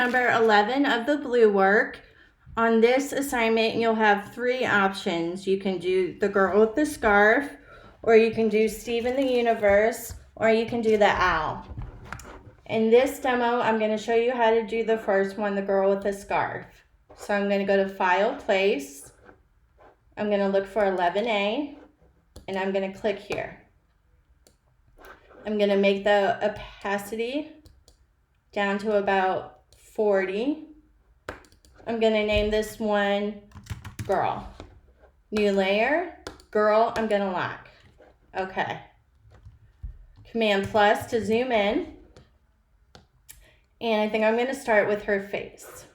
Number 11 of the Bluework. On this assignment, you'll have 3 options. You can do the girl with the scarf, or you can do Steven the Universe, or you can do the owl. In this demo, I'm going to show you how to do the first one, the girl with the scarf. So I'm going to go to File, Place. I'm going to look for 11A, and I'm going to click here. I'm going to make the opacity down to about 40. I'm going to name this one Girl. New layer, Girl, I'm going to lock. Okay. Command plus to zoom in. And I think I'm going to start with her face.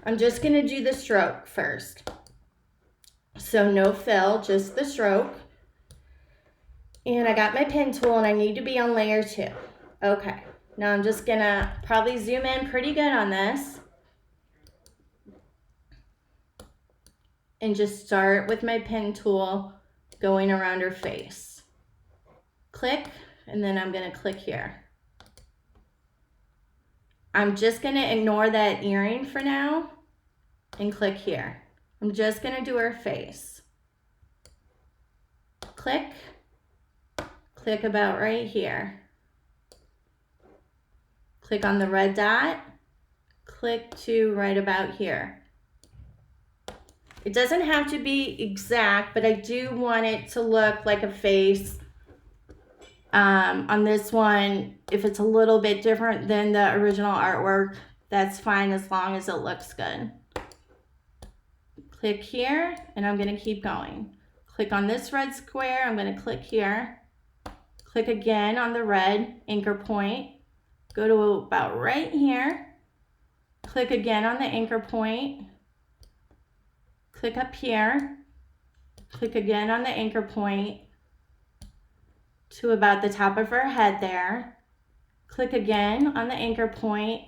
I'm just going to do the stroke first. So no fill, just the stroke. And I got my pen tool and I need to be on layer 2. Okay. Now I'm just going to probably zoom in pretty good on this. And just start with my pen tool going around her face. Click, and then I'm going to click here. I'm just going to ignore that earring for now and click here. I'm just going to do her face. Click, click about right here. Click on the red dot, click to right about here. It doesn't have to be exact, but I do want it to look like a face. On this one, if it's a little bit different than the original artwork, that's fine as long as it looks good. Click here, and I'm going to keep going. Click on this red square, I'm going to click here. Click again on the red anchor point. Go to about right here. Click again on the anchor point. Click up here. Click again on the anchor point to about the top of her head there. Click again on the anchor point,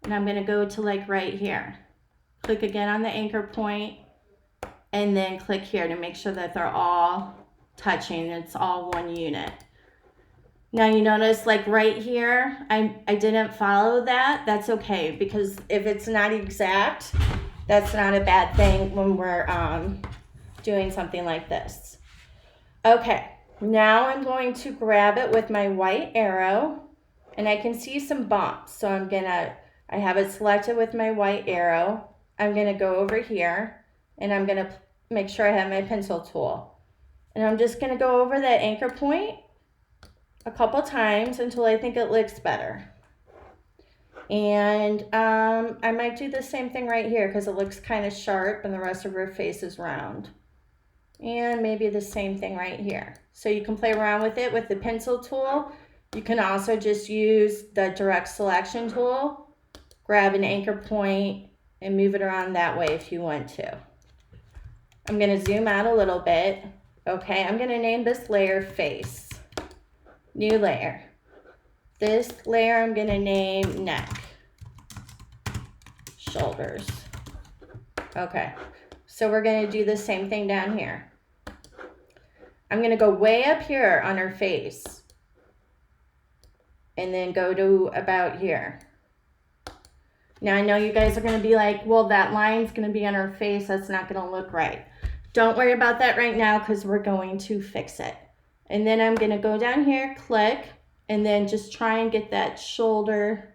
and I'm going to go to like right here. Click again on the anchor point, and then click here to make sure that they're all touching. It's all one unit. Now you notice like right here, I didn't follow that. That's okay, because if it's not exact, that's not a bad thing when we're doing something like this. Okay, now I'm going to grab it with my white arrow, and I can see some bumps. So I have it selected with my white arrow. I'm gonna go over here, and I'm gonna make sure I have my pencil tool. And I'm just gonna go over that anchor point a couple times until I think it looks better. And I might do the same thing right here because it looks kind of sharp and the rest of her face is round. And maybe the same thing right here. So you can play around with it with the pencil tool. You can also just use the direct selection tool, grab an anchor point and move it around that way if you want to. I'm going to zoom out a little bit. Okay, I'm going to name this layer Face. New layer. This layer I'm going to name Neck. Shoulders. Okay, so we're going to do the same thing down here. I'm going to go way up here on her face and then go to about here. Now I know you guys are going to be like, well, that line's going to be on her face. That's not going to look right. Don't worry about that right now because we're going to fix it. And then I'm going to go down here, click, and then just try and get that shoulder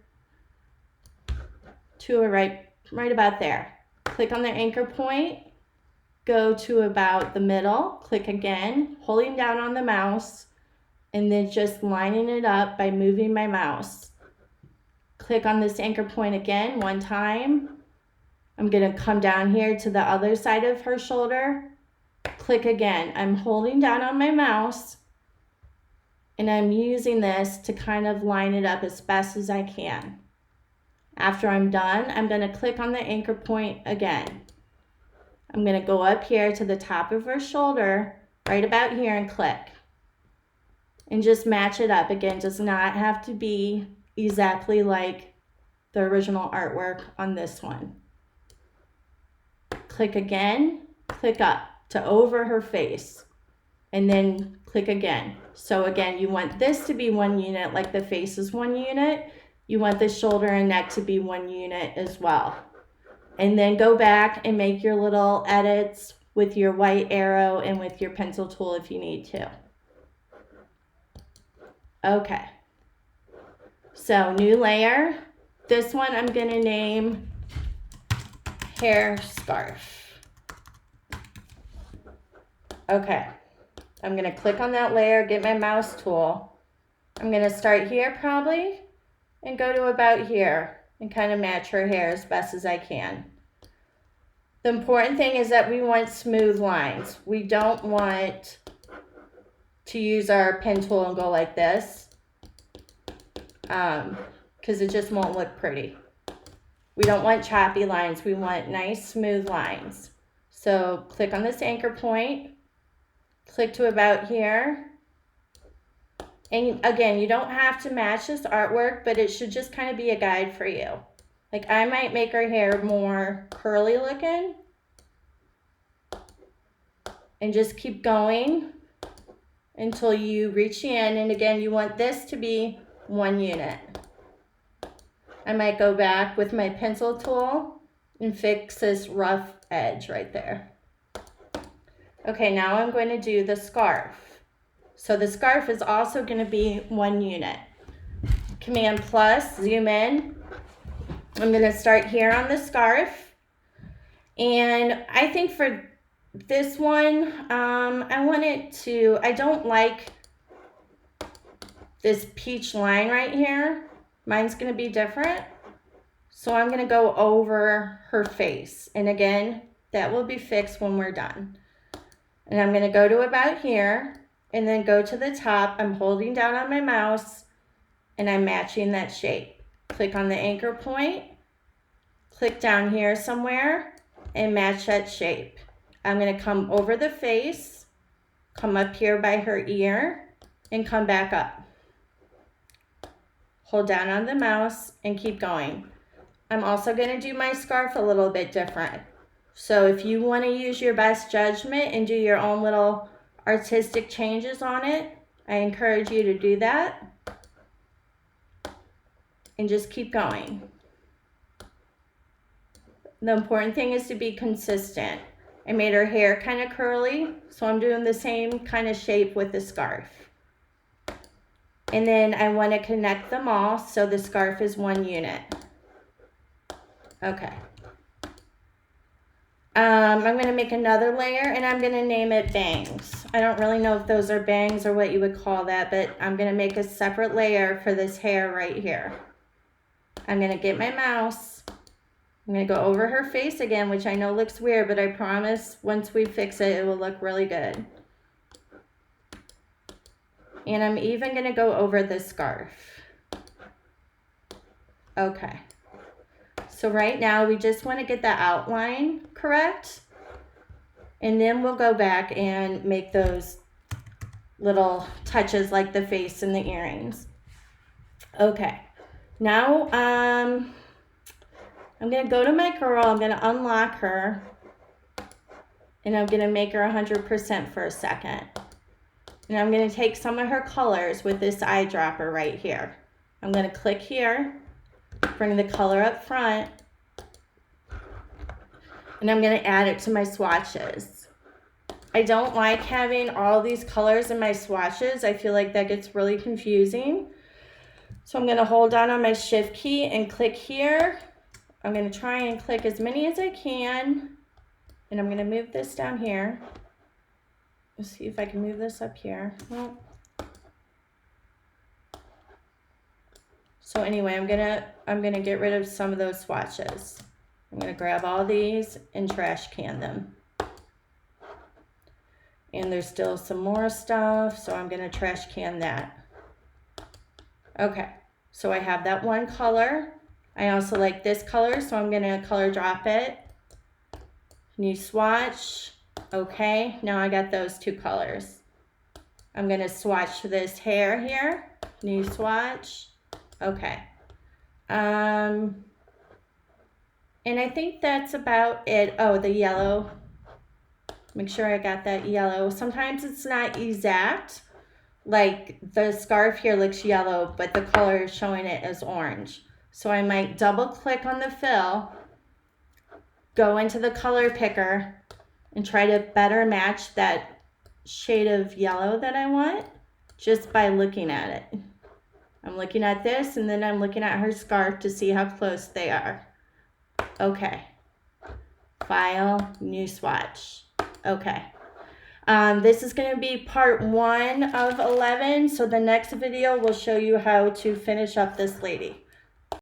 to right about there. Click on the anchor point, go to about the middle, click again, holding down on the mouse, and then just lining it up by moving my mouse. Click on this anchor point again one time. I'm going to come down here to the other side of her shoulder. Click again. I'm holding down on my mouse, and I'm using this to kind of line it up as best as I can. After I'm done, I'm going to click on the anchor point again. I'm going to go up here to the top of her shoulder, right about here, and click. And just match it up. Again, does not have to be exactly like the original artwork on this one. Click again, click up to over her face, and then click again. So again, you want this to be one unit, like the face is one unit. you want the shoulder and neck to be one unit as well. And then go back and make your little edits with your white arrow and with your pencil tool if you need to. Okay. So new layer. This one I'm going to name hair scarf. Okay. I'm going to click on that layer, get my mouse tool. I'm going to start here probably and go to about here and kind of match her hair as best as I can. The important thing is that we want smooth lines. We don't want to use our pen tool and go like this because it just won't look pretty. We don't want choppy lines. We want nice smooth lines. So click on this anchor point, click to about here. And again, you don't have to match this artwork, but it should just kind of be a guide for you. Like I might make her hair more curly looking and just keep going until you reach the end. And again, you want this to be one unit. I might go back with my pencil tool and fix this rough edge right there. Okay, now I'm going to do the scarf. So the scarf is also going to be one unit. Command plus, zoom in. I'm going to start here on the scarf. And I think for this one, I don't like this peach line right here. Mine's going to be different. So I'm going to go over her face. And again, that will be fixed when we're done. And I'm going to go to about here and then go to the top. I'm holding down on my mouse and I'm matching that shape. Click on the anchor point, click down here somewhere and match that shape. I'm going to come over the face, come up here by her ear and come back up. Hold down on the mouse and keep going. I'm also going to do my scarf a little bit different. So if you want to use your best judgment and do your own little artistic changes on it, I encourage you to do that. And just keep going. The important thing is to be consistent. I made her hair kind of curly, so I'm doing the same kind of shape with the scarf. And then I want to connect them all so the scarf is one unit. Okay. I'm going to make another layer and I'm going to name it bangs. I don't really know if those are bangs or what you would call that, but I'm going to make a separate layer for this hair right here. I'm going to get my mouse. I'm going to go over her face again, which I know looks weird, but I promise once we fix it, it will look really good. And I'm even going to go over the scarf. Okay. So right now we just want to get the outline correct. And then we'll go back and make those little touches like the face and the earrings. Okay. Now I'm going to go to my girl. I'm going to unlock her. And I'm going to make her 100% for a second. And I'm going to take some of her colors with this eyedropper right here. I'm going to click here, bring the color up front, and I'm going to add it to my swatches. I don't like having all these colors in my swatches. I feel like that gets really confusing. So I'm going to hold down on my shift key and click here. I'm going to try and click as many as I can. And I'm going to move this down here. Let's see if I can move this up here. Well, so anyway, I'm gonna get rid of some of those swatches. I'm gonna grab all these and trash can them. And there's still some more stuff, so I'm gonna trash can that. Okay, so I have that one color. I also like this color, so I'm gonna color drop it. New swatch. Okay, now I got those two colors. I'm gonna swatch this hair here. New swatch. Okay. And I think that's about it. Oh, the yellow. Make sure I got that yellow. Sometimes it's not exact, like the scarf here looks yellow, but the color is showing it as orange. So I might double click on the fill, go into the color picker, and try to better match that shade of yellow that I want just by looking at it. I'm looking at this, and then I'm looking at her scarf to see how close they are. Okay. File, new swatch. Okay. This is going to be part 1 of 11. So the next video will show you how to finish up this lady.